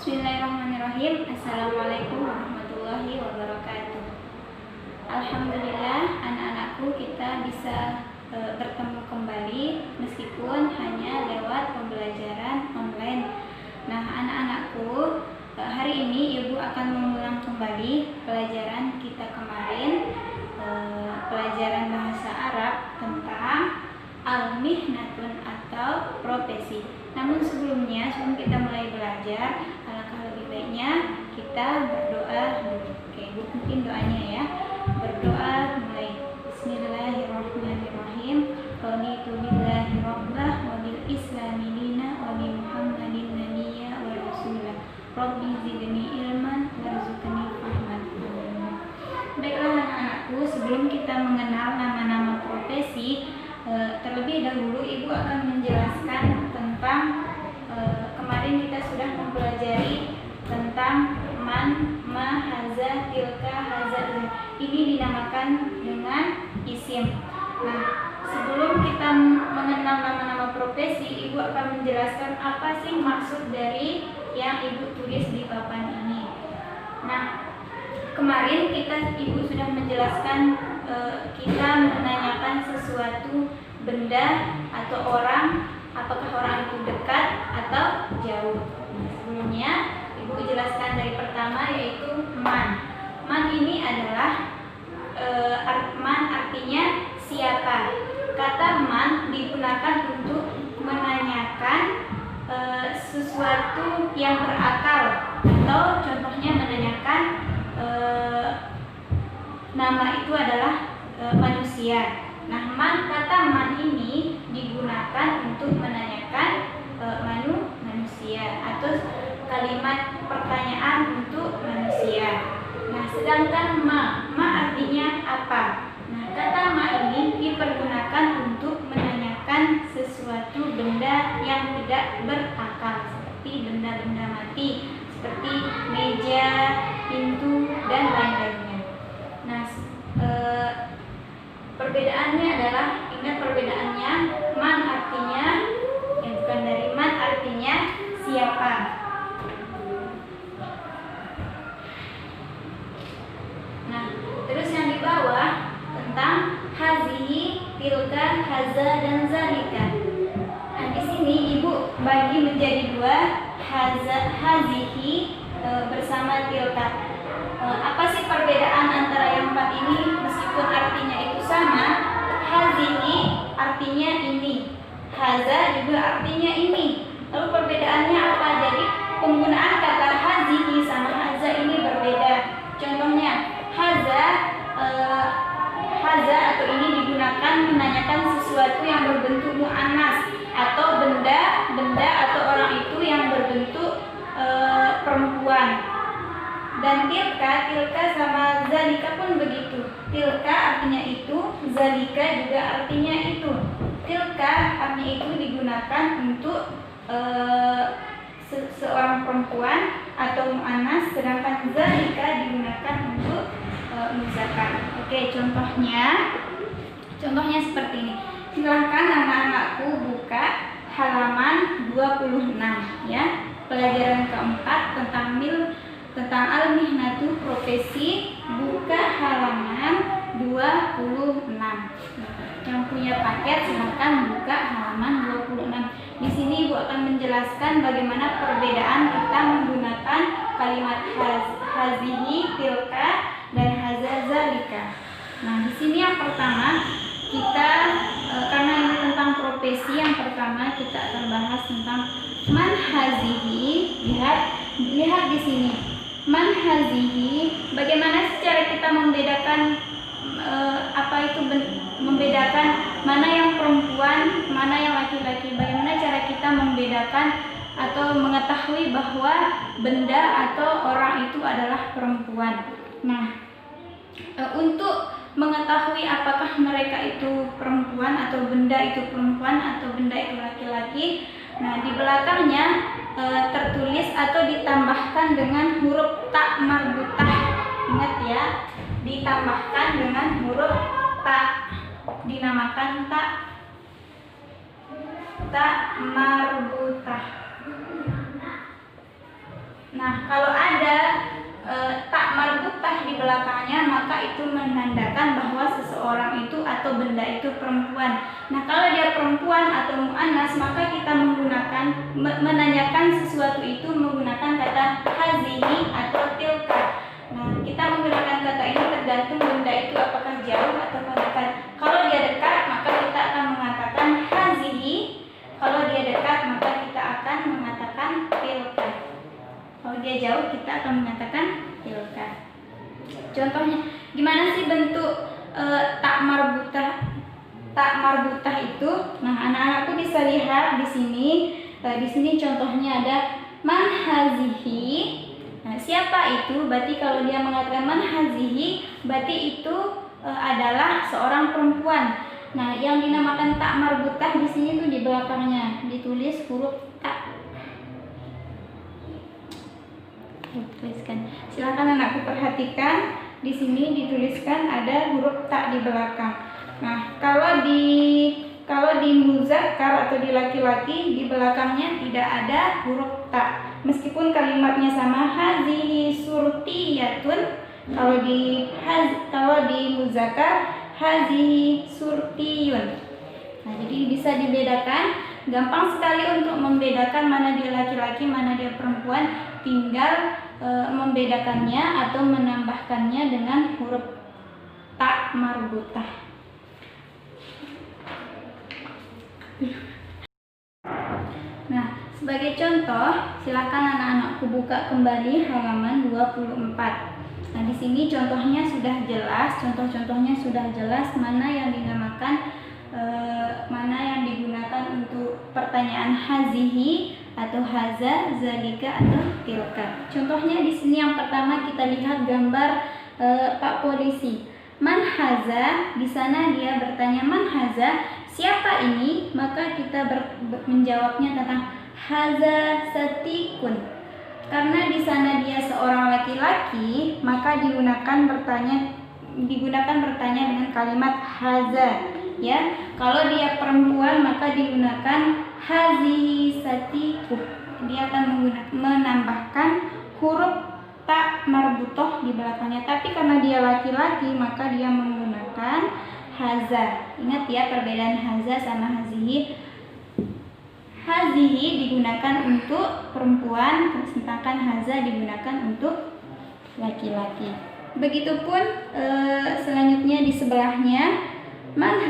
Bismillahirrahmanirrahim. Assalamualaikum warahmatullahi wabarakatuh. Alhamdulillah, anak-anakku kita bisa bertemu kembali meskipun hanya lewat pembelajaran online. Nah, anak-anakku, hari ini Ibu akan mengulang kembali pelajaran kita kemarin, pelajaran bahasa Arab tentang al-mihnatun atau profesi. Namun sebelum kita mulai belajar, alangkah lebih baiknya kita berdoa dulu. Oke, Bu, mungkin doanya ya. Berdoa mulai. Bismillahirrahmanirrahim. Qanitu billahi rabbah wa bil islami dina wa bi Muhammadin nabiyya wa rasulah. Rabbi zidni ilman warzuqni fahman. Baiklah anak-anakku, sebelum kita mengenal nama-nama profesi, terlebih dahulu Ibu akan menjelaskan tentang kemarin kita sudah mempelajari tentang man, ma, haza, tilka, haza. Ini dinamakan dengan isim. Nah, sebelum kita mengenal nama-nama profesi, Ibu akan menjelaskan apa sih maksud dari yang Ibu tulis di papan ini. Nah, kemarin Ibu sudah menjelaskan kita menanyakan sesuatu benda atau orang, apakah orang itu dekat atau jauh. Nah, sebelumnya Ibu jelaskan dari pertama, yaitu man. Man ini adalah man artinya siapa. Kata man digunakan untuk menanyakan sesuatu yang berakal, atau contohnya menanyakan nama itu adalah manusia. Nah, kata man ini digunakan untuk menanyakan manusia atau kalimat pertanyaan untuk manusia. Nah, sedangkan ma artinya apa? Nah, kata ma ini dipergunakan untuk menanyakan sesuatu benda yang tidak berakal, seperti benda-benda mati, seperti meja, pintu, dan lain-lainnya. Nah, perbedaannya adalah, ingat perbedaannya, man artinya bukan dari man artinya siapa. Nah, terus yang di bawah tentang hazihi, tilka, haza, dan zalika. Nah, di sini Ibu bagi menjadi dua, hazihi bersama tilka. Apa sih perbedaan antara yang empat ini? Meskipun artinya itu sama, hazihi artinya ini, haza juga artinya ini. Lalu perbedaannya apa? Jadi penggunaan kata hazihi sama haza ini berbeda. Contohnya, haza atau ini digunakan menanyakan sesuatu yang berbentuk muannas, atau benda atau orang itu yang berbentuk perempuan. Dan tilka sama zalika pun begitu. Tilka artinya itu, zalika juga artinya itu. Tilka artinya itu digunakan untuk seorang perempuan atau muannas, sedangkan zalika digunakan untuk muzakkar. Oke, contohnya seperti ini. Silahkan anak-anakku buka halaman 26 ya. Pelajaran keempat tentang al-mihnatu profesi, buka halaman 26. Yang punya paket silahkan buka halaman 26. Di sini Ibu akan menjelaskan bagaimana perbedaan kita menggunakan kalimat hazihi, tilka, dan haza, zalika. Nah, di sini yang pertama kita karena ini tentang profesi, yang pertama kita akan bahas tentang man hazihi. Lihat di sini. Man hazihi, bagaimana secara kita membedakan membedakan mana yang perempuan, mana yang laki-laki. Bagaimana cara kita membedakan atau mengetahui bahwa benda atau orang itu adalah perempuan. Nah, untuk mengetahui apakah mereka itu perempuan atau benda itu perempuan atau benda itu laki-laki, nah di belakangnya tertulis atau ditambahkan dengan huruf ta marbutah. Ingat ya, ditambahkan dengan huruf ta, dinamakan ta marbutah. Nah, kalau ada tak marbutah di belakangnya, maka itu menandakan bahwa seseorang itu atau benda itu perempuan. Nah, kalau dia perempuan atau mu'annas, maka kita menggunakan menanyakan sesuatu itu menggunakan kata hazihi atau tilka. Nah, kita menggunakan kata ini tergantung benda itu apakah jauh atau dekat. Kalau dia dekat, maka kita akan mengatakan hazihi. Kalau dia dekat, maka kita akan mengatakan tilka. Kalau dia jauh, kita akan mengatakan tilka. Contohnya, gimana sih bentuk tak marbutah? Tak marbutah itu, nah anak-anakku bisa lihat di sini. Di sini contohnya ada man hazihi. Nah, siapa itu? Berarti kalau dia mengatakan man hazihi, berarti itu adalah seorang perempuan. Nah, yang dinamakan tak marbutah di sini tuh di belakangnya ditulis huruf tak. Tuliskan. Silakan anakku perhatikan, di sini dituliskan ada huruf tak di belakang. Nah, kalau di muzakkar atau di laki-laki, di belakangnya tidak ada huruf tak. Meskipun kalimatnya sama, hazihi surtiyatun. Kalau di muzakkar, hazihi surtiyun. Nah, jadi bisa dibedakan. Gampang sekali untuk membedakan mana dia laki-laki, mana dia perempuan. Tinggal membedakannya atau menambahkannya dengan huruf tak marbutah. Nah, sebagai contoh, silakan anak-anakku buka kembali halaman 24. Nah, di sini contohnya sudah jelas, contoh-contohnya sudah jelas mana yang dinamakan, mana yang digunakan untuk pertanyaan hazihi atau haza, zalika atau tilka. Contohnya di sini yang pertama kita lihat gambar Pak Polisi. Man haza, di sana dia bertanya man haza, siapa ini? Maka kita menjawabnya tentang haza satikun. Karena di sana dia seorang laki-laki, maka digunakan bertanya dengan kalimat haza. Ya, kalau dia perempuan maka digunakan hazihi satiku. Dia akan menambahkan huruf tak marbutah di belakangnya. Tapi karena dia laki-laki maka dia menggunakan haza. Ingat ya perbedaan haza sama hazihi. Hazihi digunakan untuk perempuan, sedangkan haza digunakan untuk laki-laki. Begitupun selanjutnya di sebelahnya. Man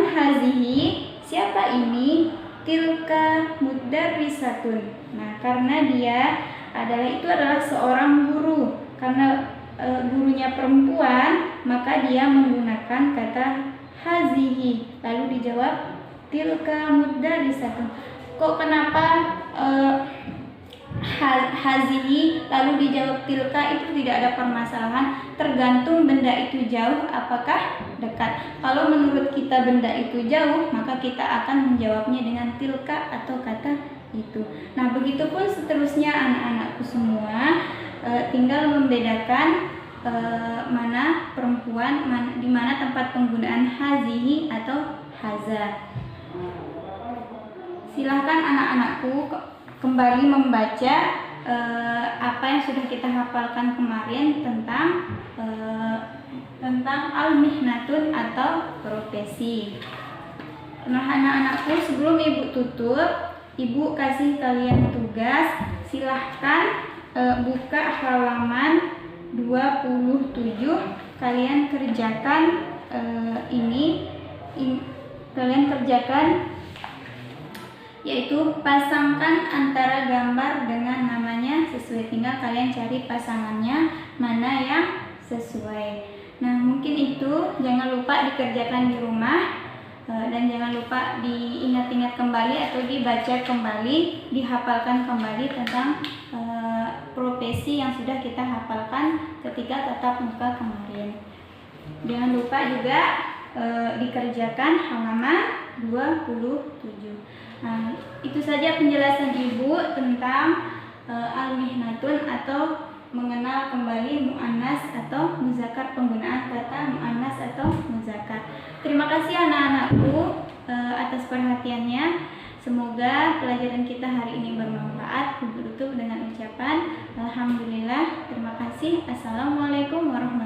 hazihi, siapa ini? Tilka mudarrisatun. Nah, karena dia adalah seorang guru. Karena gurunya perempuan, maka dia menggunakan kata hazihi. Lalu dijawab tilka mudarrisatun. Kok kenapa hazihi lalu dijawab tilka? Itu tidak ada permasalahan, tergantung benda itu jauh apakah dekat. Kalau menurut kita benda itu jauh, maka kita akan menjawabnya dengan tilka atau kata itu. Nah, begitupun seterusnya anak-anakku semua, tinggal membedakan mana perempuan, di mana tempat penggunaan hazihi atau haza. Silahkan anak-anakku kembali membaca apa yang sudah kita hafalkan kemarin tentang al-mihnatun atau profesi. Nah, anak-anakku, sebelum ibu tutup, ibu kasih kalian tugas. Silahkan buka halaman 27. Kalian kerjakan kalian kerjakan, yaitu pasangkan antara gambar dengan namanya sesuai. Tinggal kalian cari pasangannya mana yang sesuai. Nah, mungkin itu jangan lupa dikerjakan di rumah, dan jangan lupa diingat-ingat kembali atau dibaca kembali, dihafalkan kembali tentang profesi yang sudah kita hafalkan ketika tatap muka kemarin. Jangan lupa juga dikerjakan halaman 27. Nah, itu saja penjelasan ibu tentang al-mihnatun atau mengenal kembali mu'annas atau muzakkar, penggunaan kata mu'annas atau muzakkar. Terima kasih anak-anakku atas perhatiannya. Semoga pelajaran kita hari ini bermanfaat. Aku tutup dengan ucapan Alhamdulillah. Terima kasih. Assalamualaikum warahmatullahi wabarakatuh.